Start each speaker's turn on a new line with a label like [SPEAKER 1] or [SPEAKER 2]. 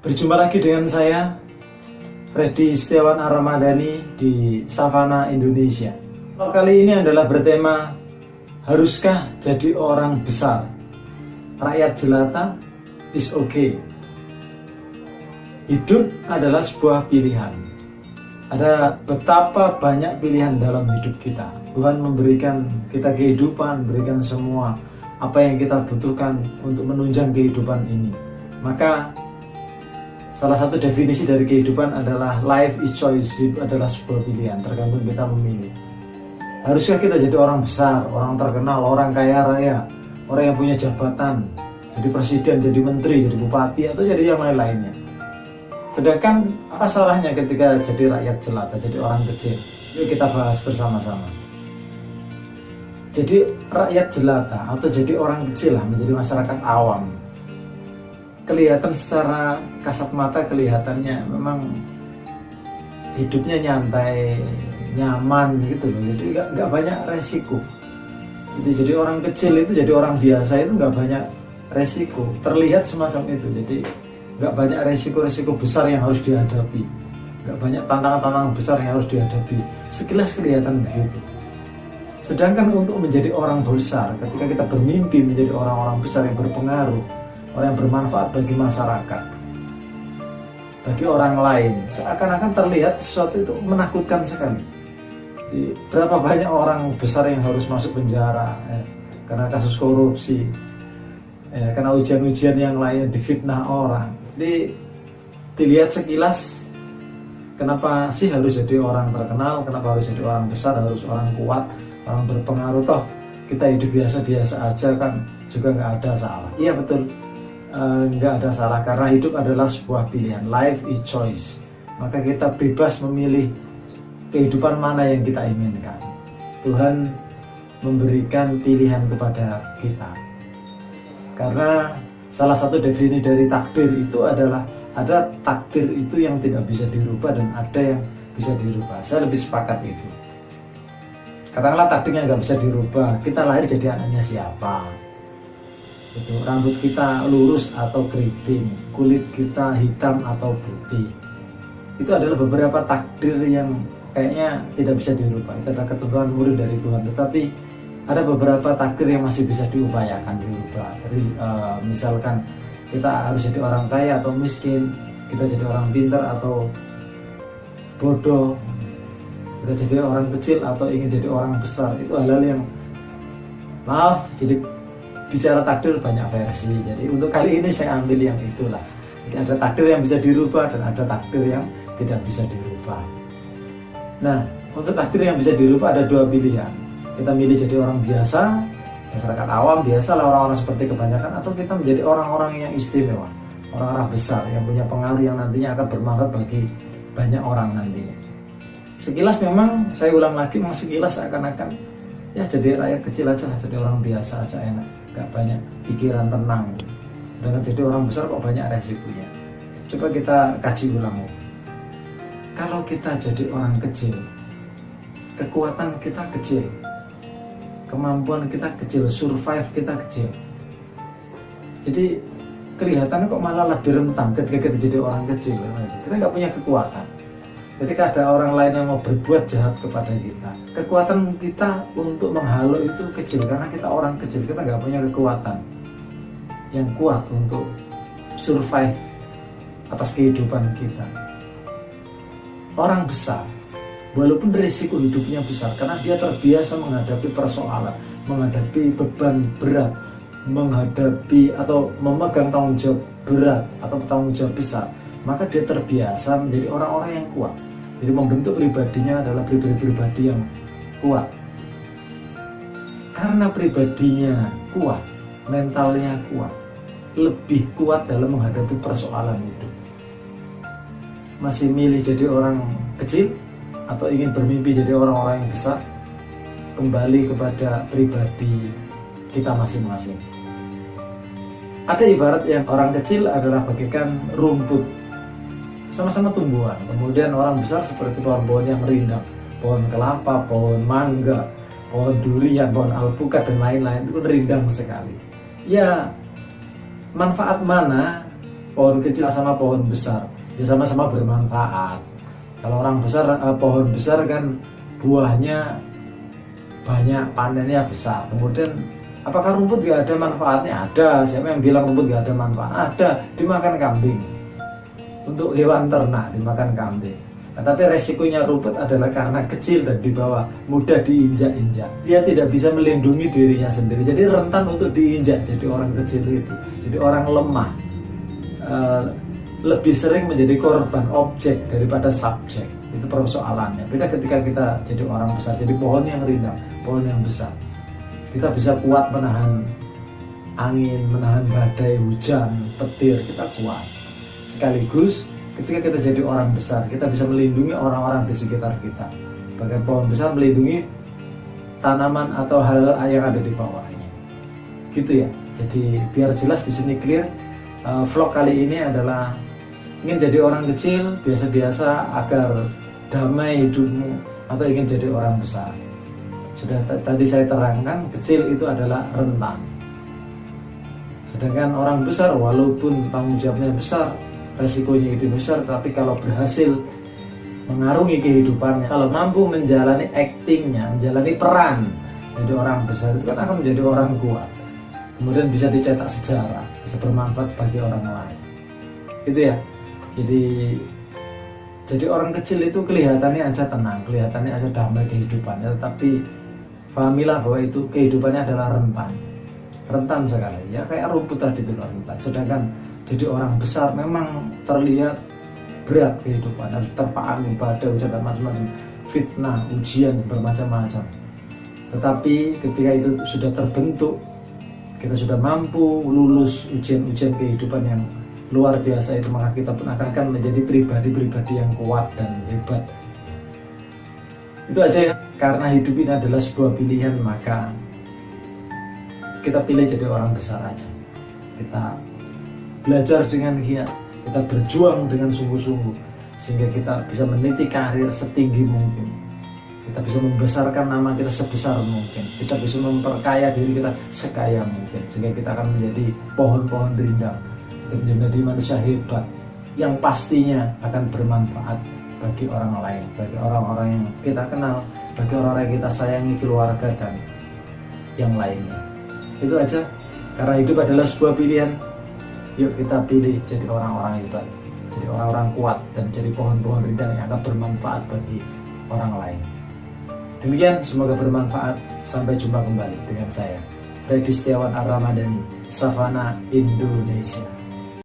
[SPEAKER 1] Berjumpa lagi dengan saya, Freddy Setiawan Aramadhani di Savana, Indonesia. Kali ini adalah bertema, haruskah jadi orang besar? Rakyat jelata is okay. Hidup adalah sebuah pilihan. Ada betapa banyak pilihan dalam hidup kita. Tuhan memberikan kita kehidupan, memberikan semua apa yang kita butuhkan untuk menunjang kehidupan ini. Maka salah satu definisi dari kehidupan adalah life is choice. Hidup adalah sebuah pilihan, tergantung kita memilih. Haruskah kita jadi orang besar, orang terkenal, orang kaya raya, orang yang punya jabatan, jadi presiden, jadi menteri, jadi bupati, atau jadi yang lain-lainnya? Sedangkan apa salahnya ketika jadi rakyat jelata, jadi orang kecil? Yuk kita bahas bersama-sama. Jadi rakyat jelata atau jadi orang kecil lah, menjadi masyarakat awam, kelihatan secara kasat mata, kelihatannya memang hidupnya nyantai, nyaman gitu loh. Jadi nggak banyak resiko. Jadi orang kecil itu, jadi orang biasa itu nggak banyak resiko. Terlihat semacam itu. Jadi nggak banyak resiko-resiko besar yang harus dihadapi. Nggak banyak tantangan-tantangan besar yang harus dihadapi. Sekilas kelihatan begitu. Sedangkan untuk menjadi orang besar, ketika kita bermimpi menjadi orang-orang besar yang berpengaruh, orang yang bermanfaat bagi masyarakat, bagi orang lain, seakan-akan terlihat sesuatu itu menakutkan sekali. Jadi, berapa banyak orang besar yang harus masuk penjara karena kasus korupsi, karena ujian-ujian yang lain, difitnah orang. Jadi dilihat sekilas, kenapa sih harus jadi orang terkenal, kenapa harus jadi orang besar, harus orang kuat, orang berpengaruh? Toh kita hidup biasa-biasa aja kan juga nggak ada salah. Iya betul, nggak ada salah, karena hidup adalah sebuah pilihan. Life is choice. Maka kita bebas memilih kehidupan mana yang kita inginkan. Tuhan memberikan pilihan kepada kita. Karena salah satu definisi dari takdir itu adalah ada takdir itu yang tidak bisa dirubah dan ada yang bisa dirubah. Saya lebih sepakat itu. Katakanlah takdirnya nggak bisa dirubah. Kita lahir jadi anaknya siapa? Itu, rambut kita lurus atau keriting, kulit kita hitam atau putih. Itu adalah beberapa takdir yang kayaknya tidak bisa dirubah. Itu adalah ketentuan murid dari Tuhan. Tetapi ada beberapa takdir yang masih bisa diupayakan dirubah. Jadi misalkan kita harus jadi orang kaya atau miskin, kita jadi orang pintar atau bodoh, kita jadi orang kecil atau ingin jadi orang besar. Itu hal-hal yang, maaf, jadi bicara takdir banyak versi. Jadi untuk kali ini saya ambil yang itulah. Jadi ada takdir yang bisa dirubah dan ada takdir yang tidak bisa dirubah. Nah, untuk takdir yang bisa dirubah ada dua pilihan. Kita milih jadi orang biasa, masyarakat awam, biasalah orang-orang seperti kebanyakan, atau kita menjadi orang-orang yang istimewa, orang-orang besar yang punya pengaruh yang nantinya akan bermanfaat bagi banyak orang nantinya. Sekilas memang, saya ulang lagi, memang sekilas seakan-akan ya jadi rakyat kecil aja lah, jadi orang biasa aja enak, gak banyak pikiran tenang. Sedangkan jadi orang besar kok banyak resikonya. Coba kita kaji ulang. Kalau kita jadi orang kecil, kekuatan kita kecil, kemampuan kita kecil, survive kita kecil. Jadi kelihatannya kok malah lebih rentan ketika kita jadi orang kecil. Kita nggak punya kekuatan. Ketika ada orang lain yang mau berbuat jahat kepada kita, kekuatan kita untuk menghalau itu kecil, karena kita orang kecil, kita nggak punya kekuatan yang kuat untuk survive atas kehidupan kita. Orang besar, walaupun risiko hidupnya besar, karena dia terbiasa menghadapi persoalan, menghadapi beban berat, menghadapi atau memegang tanggung jawab berat atau tanggung jawab besar, maka dia terbiasa menjadi orang-orang yang kuat. Jadi membentuk pribadinya adalah pribadi-pribadi yang kuat. Karena pribadinya kuat, mentalnya kuat, lebih kuat dalam menghadapi persoalan hidup. Masih milih jadi orang kecil atau ingin bermimpi jadi orang-orang yang besar? Kembali kepada pribadi kita masing-masing. Ada ibarat yang orang kecil adalah bagaikan rumput, sama-sama tumbuhan. Kemudian orang besar seperti pohon-pohon yang rindang, pohon kelapa, pohon mangga, pohon durian, pohon alpukat dan lain-lain, itu rindang sekali. Ya, manfaat mana pohon kecil sama pohon besar, ya sama-sama bermanfaat. Kalau orang besar, pohon besar kan buahnya banyak, panennya besar. Kemudian apakah rumput gak ada manfaatnya? Ada. Siapa yang bilang rumput gak ada manfaat? Ada, dimakan kambing. Untuk hewan ternak dimakan kambing. Nah, tapi resikonya rumput adalah karena kecil dan di bawah, mudah diinjak-injak. Dia tidak bisa melindungi dirinya sendiri, jadi rentan untuk diinjak. Jadi orang kecil itu, jadi orang lemah, lebih sering menjadi korban, objek daripada subjek. Itu persoalannya. Beda ketika kita jadi orang besar, jadi pohon yang rindang, pohon yang besar. Kita bisa kuat menahan angin, menahan badai, hujan, petir, kita kuat. Sekaligus ketika kita jadi orang besar, kita bisa melindungi orang-orang di sekitar kita. Bahkan pohon besar melindungi tanaman atau hal-hal yang ada di bawahnya. Gitu ya. Jadi biar jelas di sini clear, vlog kali ini adalah ingin jadi orang kecil biasa-biasa agar damai hidupmu, atau ingin jadi orang besar. Sudah tadi saya terangkan, kecil itu adalah rentan. Sedangkan orang besar walaupun tanggung jawabnya besar, resikonya itu besar, tapi kalau berhasil mengarungi kehidupannya, kalau mampu menjalani aktingnya, menjalani peran jadi orang besar, itu kan akan menjadi orang kuat. Kemudian bisa dicetak sejarah, bisa bermanfaat bagi orang lain. Itu ya. Jadi orang kecil itu kelihatannya aja tenang, kelihatannya aja damai kehidupannya, tetapi pahamilah bahwa itu kehidupannya adalah rentan sekali. Ya kayak rumput tadi itu rentan. Sedangkan jadi orang besar memang terlihat berat kehidupan, harus terpa angin, badai, hujan dan macam-macam, fitnah, ujian bermacam-macam. Tetapi ketika itu sudah terbentuk, kita sudah mampu lulus ujian-ujian kehidupan yang luar biasa itu, maka kita pun akan menjadi pribadi-pribadi yang kuat dan hebat. Itu aja ya. Karena hidup ini adalah sebuah pilihan, maka kita pilih jadi orang besar aja. Kita belajar dengan giat, kita berjuang dengan sungguh-sungguh, sehingga kita bisa meniti karir setinggi mungkin, kita bisa membesarkan nama kita sebesar mungkin, kita bisa memperkaya diri kita sekaya mungkin, sehingga kita akan menjadi pohon-pohon rindang, kita menjadi manusia hebat yang pastinya akan bermanfaat bagi orang lain, bagi orang-orang yang kita kenal, bagi orang-orang yang kita sayangi, keluarga dan yang lainnya. Itu aja. Karena hidup adalah sebuah pilihan, yuk kita pilih jadi orang-orang hebat, jadi orang-orang kuat, dan jadi pohon-pohon rindang yang akan bermanfaat bagi orang lain. Demikian, semoga bermanfaat. Sampai jumpa kembali dengan saya, Freddy Setiawan Ar-Ramadhani, Savana Indonesia.